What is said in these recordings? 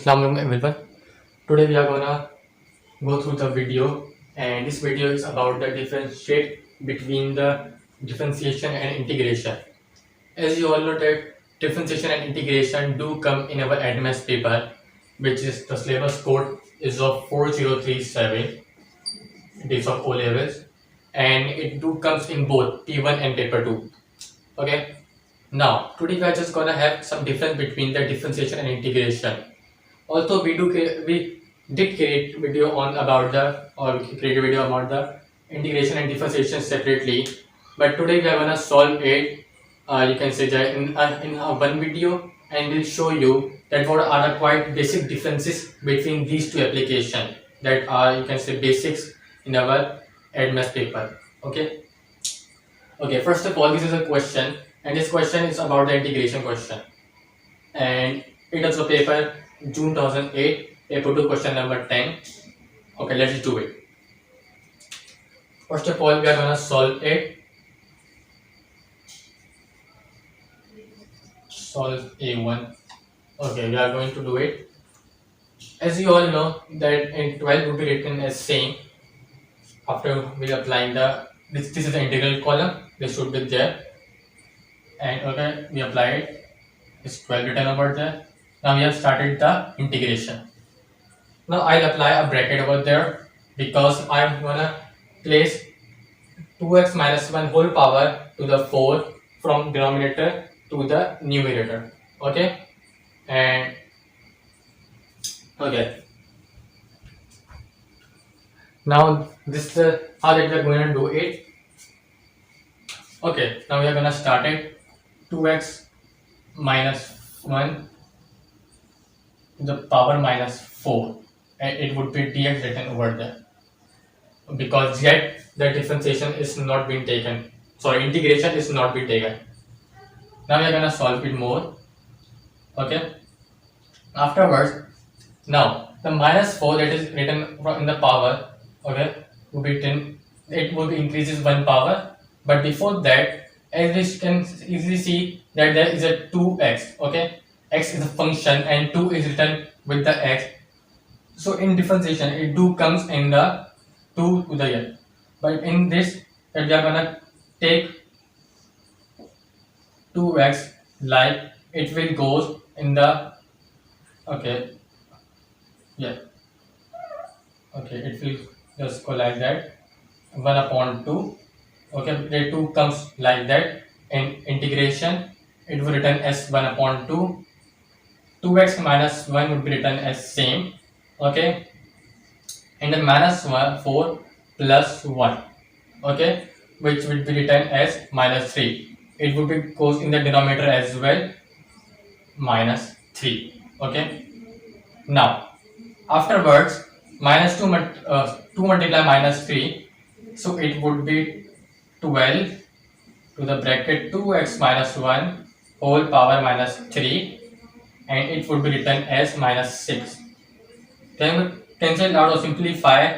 Assalamualaikum everyone. Today we are gonna go through the video, and this video is about the differentiate between the differentiation and integration. As you all know that differentiation and integration do come in our advanced paper, which is the syllabus code is of 4037. It is of O levels, and it do comes in both P1 and paper 2. Okay. Now today we are just gonna have some difference between the differentiation and integration. Also, we did create video on about the or we create a video about the integration and differentiation separately, but today we are gonna solve it. You can say that in one video, and we'll show you that what are the quite basic differences between these two applications that are, you can say, basics in our advanced paper. Okay. Okay. First of all, this is a question, and this question is about the integration question, and it is a paper June 2008, paper 2, question number 10. Okay, let's do it. First of all, we are gonna solve it. Solve A1. Okay, we are going to do it. As you all know that in 12 would be written as same. After we applying the this is the integral column. This should be there. And okay, we apply it. It's 12 written over there. Now we have started the integration. Now I'll apply a bracket over there because I'm gonna place 2x minus 1 whole power to the 4 from denominator to the numerator. Okay, and okay. Now this is how that we are going to do it. Okay, now we are gonna start it. 2x minus 1 to the power minus 4, and it would be dx written over there because yet the differentiation is not being taken, sorry, integration is not being taken. Now we are gonna solve it more. Okay, afterwards, now the minus 4 that is written in the power, okay, will be 10, it will be increases 1 power, but before that, as we can easily see that there is a 2x. Okay, x is a function and 2 is written with the x, so in differentiation it do comes in the 2 to the n, but in this that we are gonna take 2x like it will goes in the, okay, yeah, okay, it will just go like that, 1 upon 2. Okay, the 2 comes like that. In integration it will written as 1 upon 2. 2x minus 1 would be written as same. Okay, and the minus 4 plus 1, okay, which will be written as minus 3. It would be goes in the denominator as well, minus 3. Okay, now afterwards minus 2 2 multiply minus 3, so it would be 12 to the bracket 2x minus 1 whole power minus 3, and it would be written as minus 6. Then we cancel out or simplify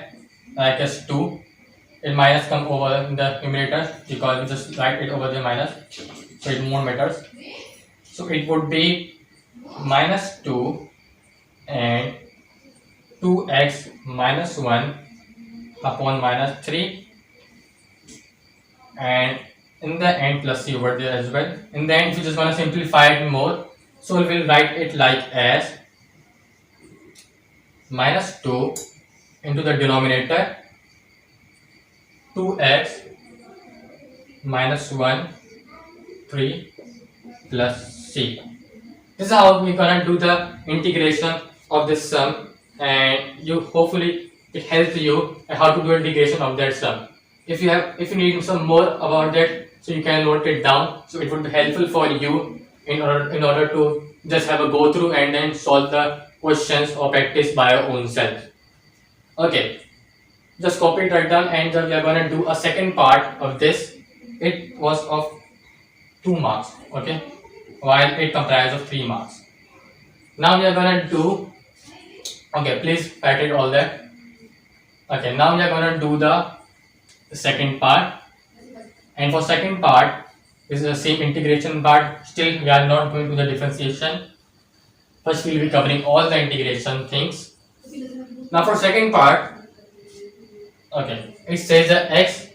like as 2. And minus come over in the numerator because we just write it over the minus, so it more matters. So it would be minus 2 and 2x minus 1 upon minus 3, and in the end plus c over there as well. In the end, if you just want to simplify it more, so we will write it like as minus 2 into the denominator 2x minus 1 3 plus c. This is how we're gonna do the integration of this sum, and you hopefully it helps you how to do integration of that sum. If you need some more about that, so you can note it down, so it would be helpful for you in order to just have a go through and then solve the questions or practice by your own self. Okay, just copy it right down, and we are going to do a second part of this. It was of 2 marks, okay, while it comprises of 3 marks. Now we are going to do, okay, please write it all there. Okay, now we are going to do the second part, and for second part this is the same integration part. Still we are not going to the differentiation. First we'll be covering all the integration things. Now for second part, okay, it says that x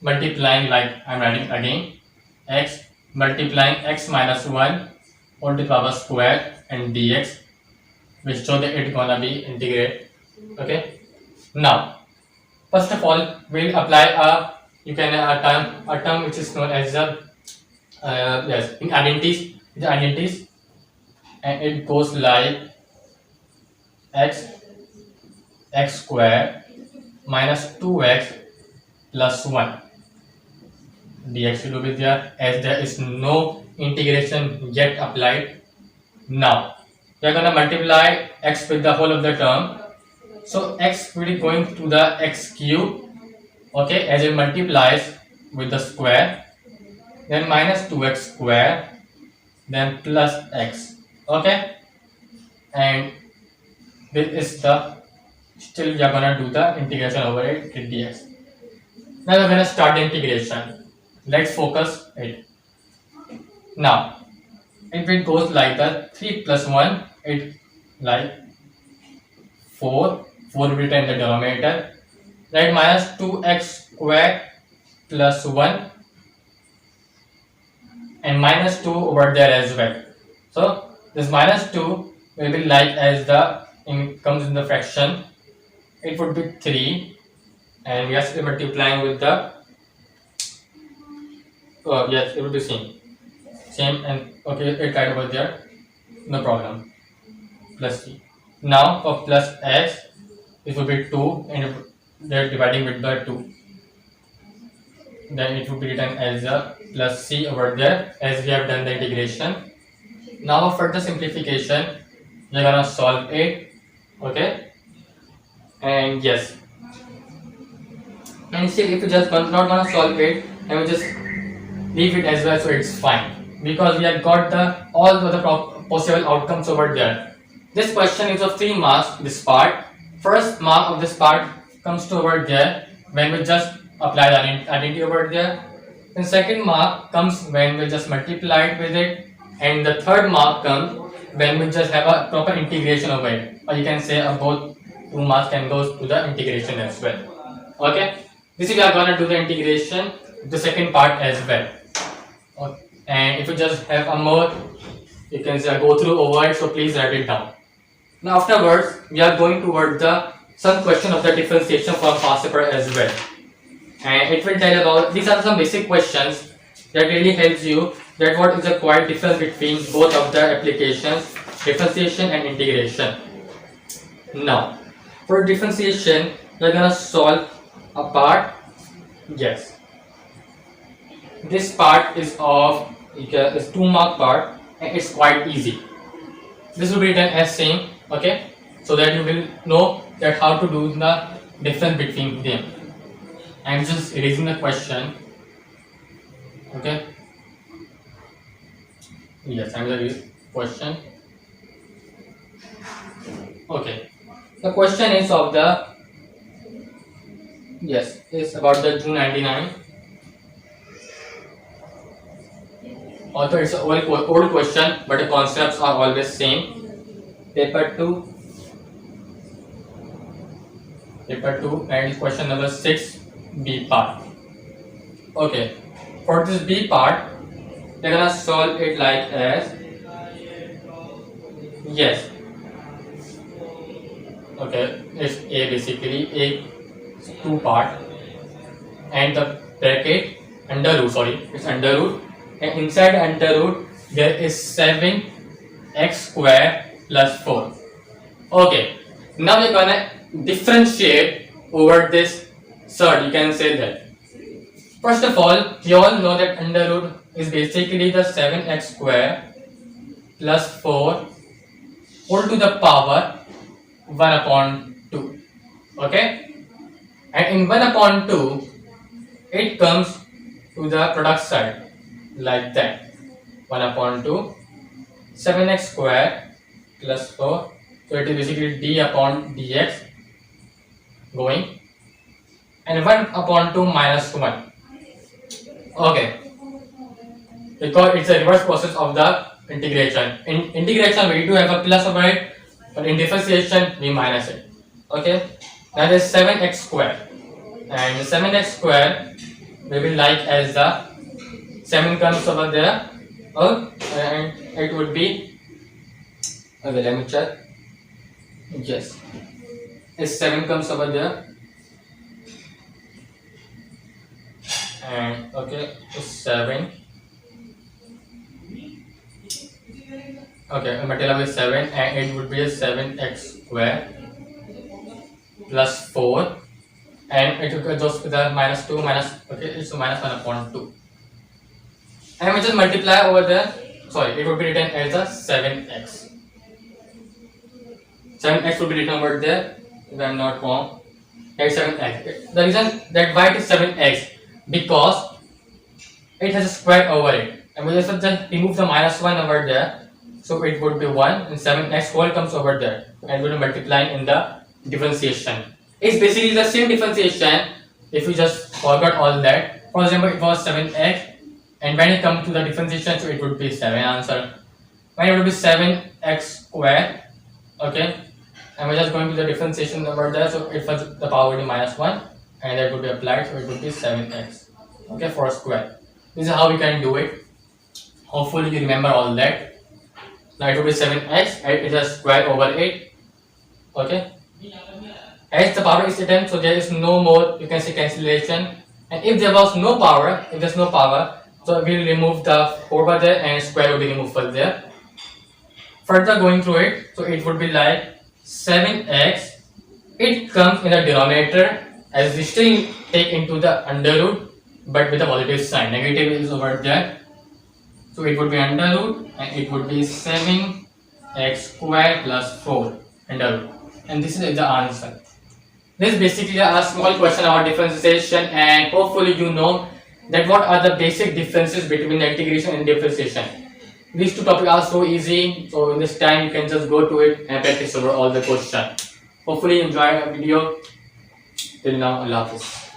multiplying, like I'm writing again, x multiplying x minus 1 all to the power square and dx, which show that it's gonna be integrated. Okay. Now, first of all, we'll apply a term which is known as the yes, in identities, and it goes like x square minus 2x plus 1 dx will be there, as there is no integration yet applied. Now we are gonna multiply x with the whole of the term, so x will be going to the x cube, okay, as it multiplies with the square, then minus 2x square, then plus x, okay, and this is the, still we are gonna do the integration over it with dx. Now we're gonna start the integration. Let's focus it. Now if it goes like that, 3 plus 1, it like 4 will be in the denominator, right, minus 2x square plus 1 and minus 2 over there as well. So this minus 2 will be like as the comes in the fraction, it would be 3, and we are still multiplying with the yes, it will be same, and okay, it right over there, no problem, plus 3. Now for plus x, it will be 2, and they're dividing with the 2, then it will be written as a plus c over there, as we have done the integration. Now for the simplification, we're gonna solve it, okay, and yes, and see, if you just not gonna solve it, and we just leave it as well, so it's fine, because we have got the all the possible outcomes over there. This question is of 3 marks. This part, first mark of this part comes to over there when we just apply the identity over there, then second mark comes when we just multiply it with it, and the third mark comes when we just have a proper integration over it, or you can say both 2 marks can go to the integration as well. Okay, this is we are gonna do the integration, the second part as well. Okay. And if you just have a more, you can say go through over it, so please write it down. Now afterwards, we are going toward the some question of the differentiation from past paper as well, and it will tell about, these are some basic questions that really helps you that what is the quite difference between both of the applications, differentiation and integration. Now for differentiation, we are gonna solve a part, yes, this part is of is 2 mark part, and it's quite easy. This will be written as same, okay, so that you will know that how to do the difference between them. I'm just erasing the question, okay, yes, I'm the question, okay, the question is of the, yes, it's about the June 99. Although it's an old question, but the concepts are always same. Paper 2, and question number 6, B part. Okay, for this B part, we're gonna solve it like as, yes, okay, it's A, basically A 2 part, and the bracket under root, sorry, it's under root, and inside under root there is 7x square plus 4. Okay, now we're gonna differentiate over this third, you can say that. First of all, you all know that under root is basically the 7x square plus 4 whole to the power 1 upon 2. Okay, and in 1 upon 2, it comes to the product side like that, 1 upon 2, 7x square plus 4, so it is basically d upon dx going, and 1 upon 2 minus 1, okay, because it's a reverse process of the integration. In integration we do have a plus over it, but in differentiation we minus it. Okay, that is 7x square, and 7x square we will like as the 7 comes over there, and it would be, okay, let me check. Yes, if 7 comes over there, and okay, 7. Okay, material is 7, and it would be a 7x square plus 4, and it will just with the minus 2 minus, okay, it's minus 1 upon 2, and we just multiply over there. Sorry, it would be written as a 7x. 7x will be written over there if I am not wrong. It's 7x. The reason that why it is 7x, because it has a square over it, and we just remove the minus 1 over there, so it would be 1, and 7x whole comes over there, and we will multiply in the differentiation. It's basically the same differentiation if you just forgot all that. For example, it was 7x, and when it comes to the differentiation, so it would be 7 answer. When it would be 7x square, okay, and we're just going to the differentiation over there, so it was the power would be minus 1, and that would be applied, so it would be 7x, okay, for a square. This is how we can do it. Hopefully you remember all that. Now it would be 7x, and it is square over 8, okay. As the power is written, so there is no more, you can say, cancellation, and if there was no power, if there's no power, so we will remove the 4 over there, and square will be removed from there. Further going through it, so it would be like 7x, it comes in the denominator, as we still take into the under root, but with a positive sign. Negative is over there, so it would be under root, and it would be 7x square plus 4 under root, and this is the answer. This is basically a small question about differentiation, and hopefully you know that what are the basic differences between the integration and differentiation. These two topics are so easy, so in this time you can just go to it and practice over all the questions. Hopefully you enjoyed the video. Till now, Allah Hafiz.